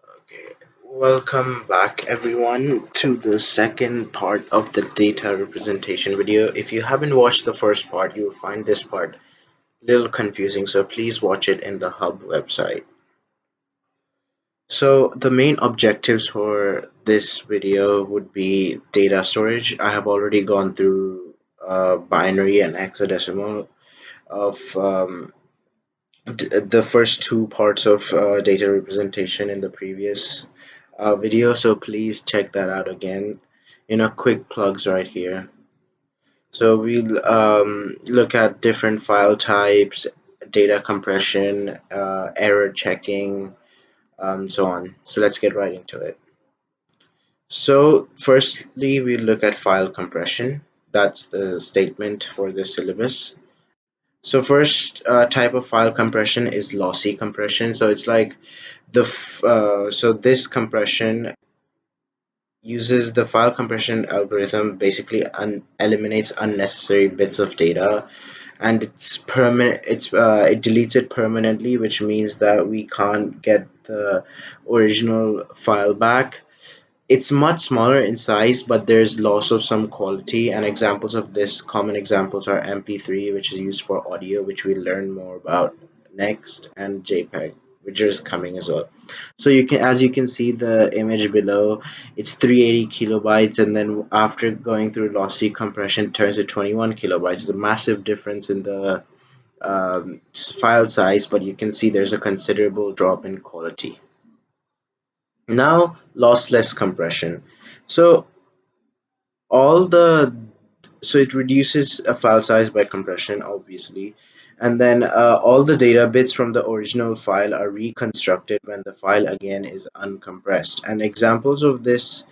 Okay, welcome back everyone to the second part of the data representation video. If you haven't watched the first part, you will find this part a little confusing, so please watch it in the Hub website. So the main objectives for this video would be data storage. I have already gone through binary and hexadecimal of the first two parts of data representation in the previous video, so please check that out again. Quick plugs right here. So we'll look at different file types, data compression, error checking, so on. So let's get right into it. So firstly, we look at file compression. That's the statement for the syllabus. So first type of file compression is lossy compression. So it's like so this compression uses the file compression algorithm, basically eliminates unnecessary bits of data, and it's permanent. It deletes it permanently, which means that we can't get the original file back. It's much smaller in size, but there's loss of some quality, and examples of this common examples are MP3, which is used for audio, which we'll learn more about next, and JPEG, which is coming as well. So as you can see the image below, it's 380 kilobytes, and then after going through lossy compression, it turns to 21 kilobytes. It's a massive difference in the file size, but you can see there's a considerable drop in quality. Now, lossless compression. So all the so it reduces a file size by compression, obviously, and then all the data bits from the original file are reconstructed when the file again is uncompressed. And examples of this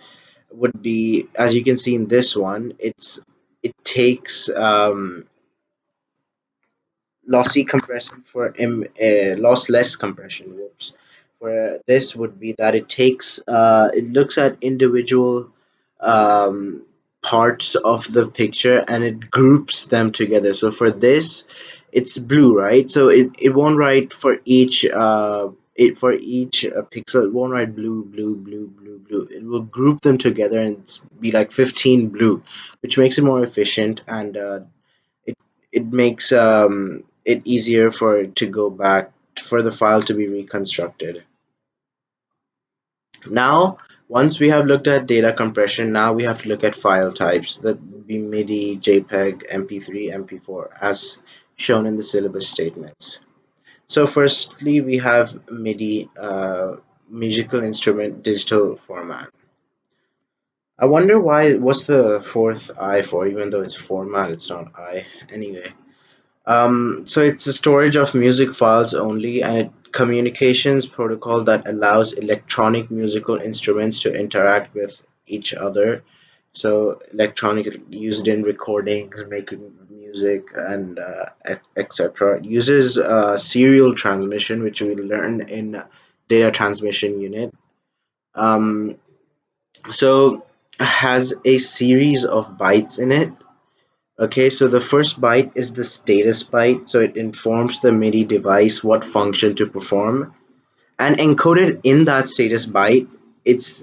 would be, as you can see in this one, it takes lossy compression for lossless compression. Whoops. For this would be that it looks at individual um, parts of the picture and it groups them together. So for this, it's blue, right? So it won't write for each pixel. It won't write blue, blue, blue, blue, blue. It will group them together and be like 15 blue, which makes it more efficient, and it it makes it easier for it to go back for the file to be reconstructed. Now, once we have looked at data compression, now we have to look at file types, that would be MIDI, JPEG, MP3, MP4, as shown in the syllabus statements. So firstly, we have MIDI, musical instrument digital format. I wonder what's the fourth I for, even though it's format, it's not I. Anyway, so it's a storage of music files only, and it communications protocol that allows electronic musical instruments to interact with each other. So electronic used in recordings, making music, and etc. Uses serial transmission, which we learn in data transmission unit. Um, so has a series of bytes in it. Okay, so the first byte is the status byte, so it informs the MIDI device what function to perform. And encoded in that status byte, it's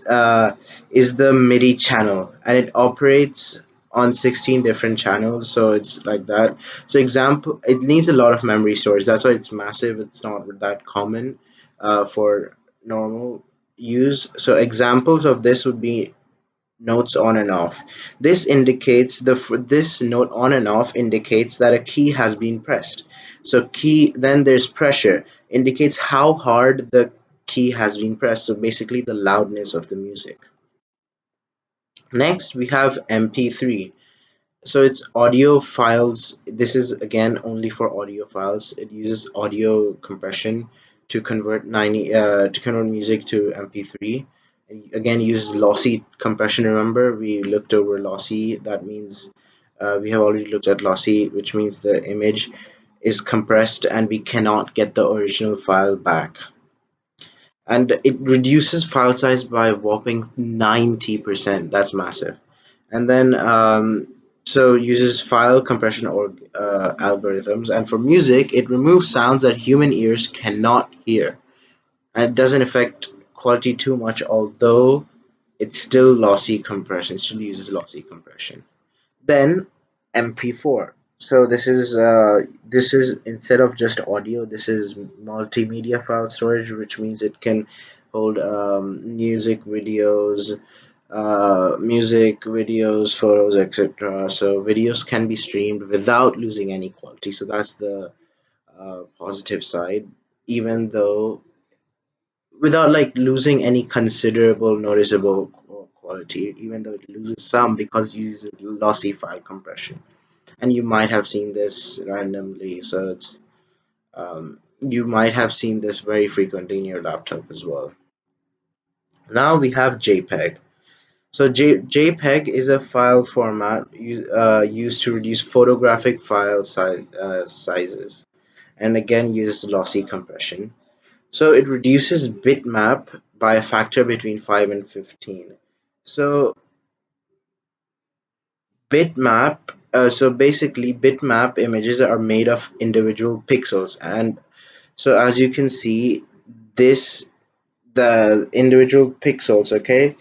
is the MIDI channel, and it operates on 16 different channels, so it's like that. So example, it needs a lot of memory storage. That's why it's massive. It's not that common for normal use. So examples of this would be notes on and off. This note on and off indicates that a key has been pressed. So key, then there's pressure, indicates how hard the key has been pressed. So basically the loudness of the music. Next we have MP3. So it's audio files. This is again only for audio files. It uses audio compression to convert 90 to convert music to MP3. And again, uses lossy compression. Remember, we looked over lossy. That means we have already looked at lossy, which means the image is compressed and we cannot get the original file back. And it reduces file size by a whopping 90%. That's massive. And then so uses file compression or algorithms, and for music it removes sounds that human ears cannot hear, and it doesn't affect quality too much, although it's still lossy compression, it still uses lossy compression. Then MP4. So this is instead of just audio, this is multimedia file storage, which means it can hold music videos, photos, etc. So videos can be streamed without losing any quality. So that's the positive side, even though without like losing any considerable noticeable quality, even though it loses some because it uses lossy file compression. And you might have seen this randomly, so you might have seen this very frequently in your laptop as well. Now we have JPEG. So JPEG is a file format used to reduce photographic sizes, and again uses lossy compression. So it reduces bitmap by a factor between 5 and 15. So so basically bitmap images are made of individual pixels, and so as you can see, this the individual pixels, okay?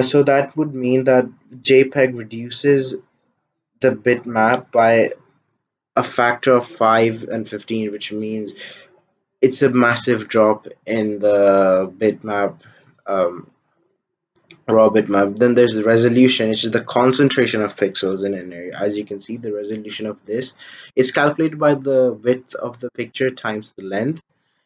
So that would mean that JPEG reduces the bitmap by a factor of 5 and 15, which means it's a massive drop in the bitmap, um, raw bitmap. Then there's the resolution, which is the concentration of pixels in an area. As you can see, the resolution of this is calculated by the width of the picture times the length.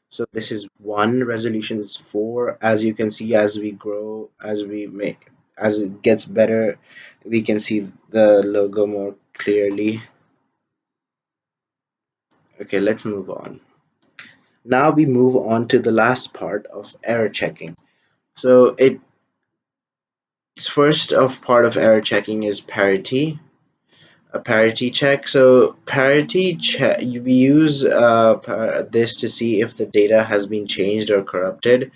So this is one, resolution is 4. As you can see, as we grow, as it gets better, we can see the logo more clearly. Okay, let's move on. Now we move on to the last part of error checking. So it's first of part of error checking is parity, a parity check. So parity check, we use this to see if the data has been changed or corrupted.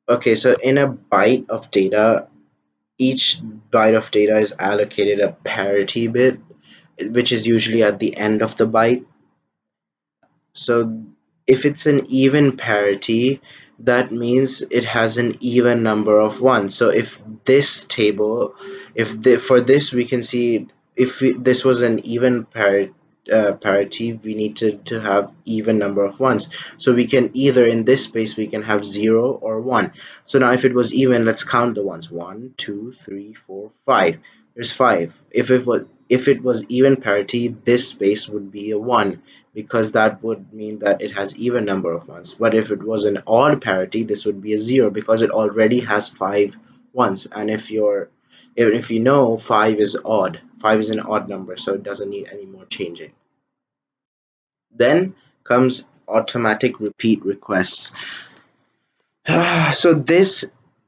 Okay, so in a byte of data, each byte of data is allocated a parity bit, which is usually at the end of the byte. So if it's an even parity, that means it has an even number of ones. So if this table, for this we can see, if this was an even parity, we need to have even number of ones. So we can either, in this space, we can have 0 or 1. So now if it was even, let's count the ones. 1, 2, 3, 4, 5. There's 5. If it was even parity, this space would be a 1, because that would mean that it has even number of ones. But if it was an odd parity, this would be a 0, because it already has 5 ones. And if you know 5 is odd, 5 is an odd number, so it doesn't need any more changing. Then comes automatic repeat requests. So this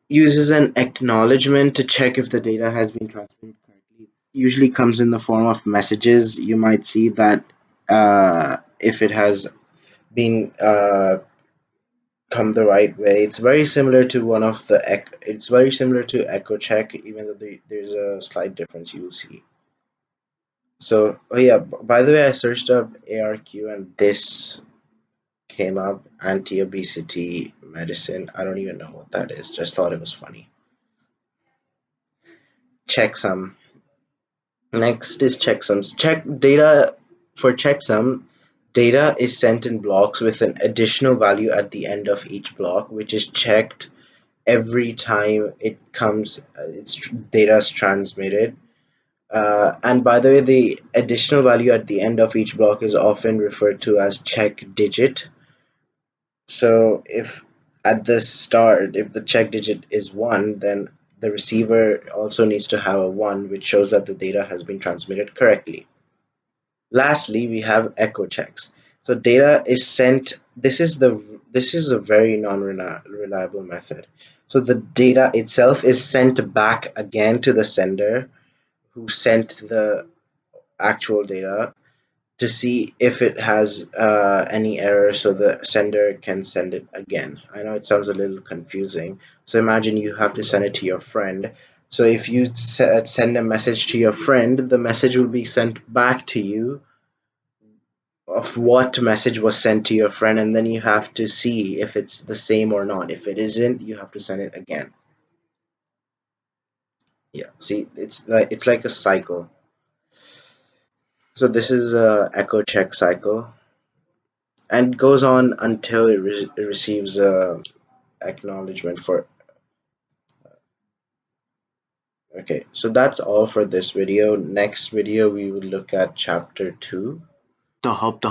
uses an acknowledgement to check if the data has been transmitted correctly. Usually comes in the form of messages. You might see that if it has been come the right way. It's very similar to it's very similar to echo check, even though there's a slight difference you will see. So, oh yeah, by the way, I searched up ARQ and this came up, anti-obesity medicine. I don't even know what that is. Just thought it was funny. Checksum. Next is checksums. Check data for checksum. Data is sent in blocks with an additional value at the end of each block, which is checked every time its data is transmitted. And by the way, the additional value at the end of each block is often referred to as check digit. So if at the start, if the check digit is 1, then the receiver also needs to have a 1, which shows that the data has been transmitted correctly. Lastly, we have echo checks. So data is sent. This is a very non-reliable method. So the data itself is sent back again to the sender who sent the actual data, to see if it has any error, so the sender can send it again. I know it sounds a little confusing. So imagine you have to send it to your friend. So if you send a message to your friend, the message will be sent back to you of what message was sent to your friend, and then you have to see if it's the same or not. If it isn't, you have to send it again. Yeah, see, it's like a cycle. So this is a echo check cycle, and goes on until it receives a acknowledgement for. Okay, so that's all for this video. Next video we will look at chapter 2, the hub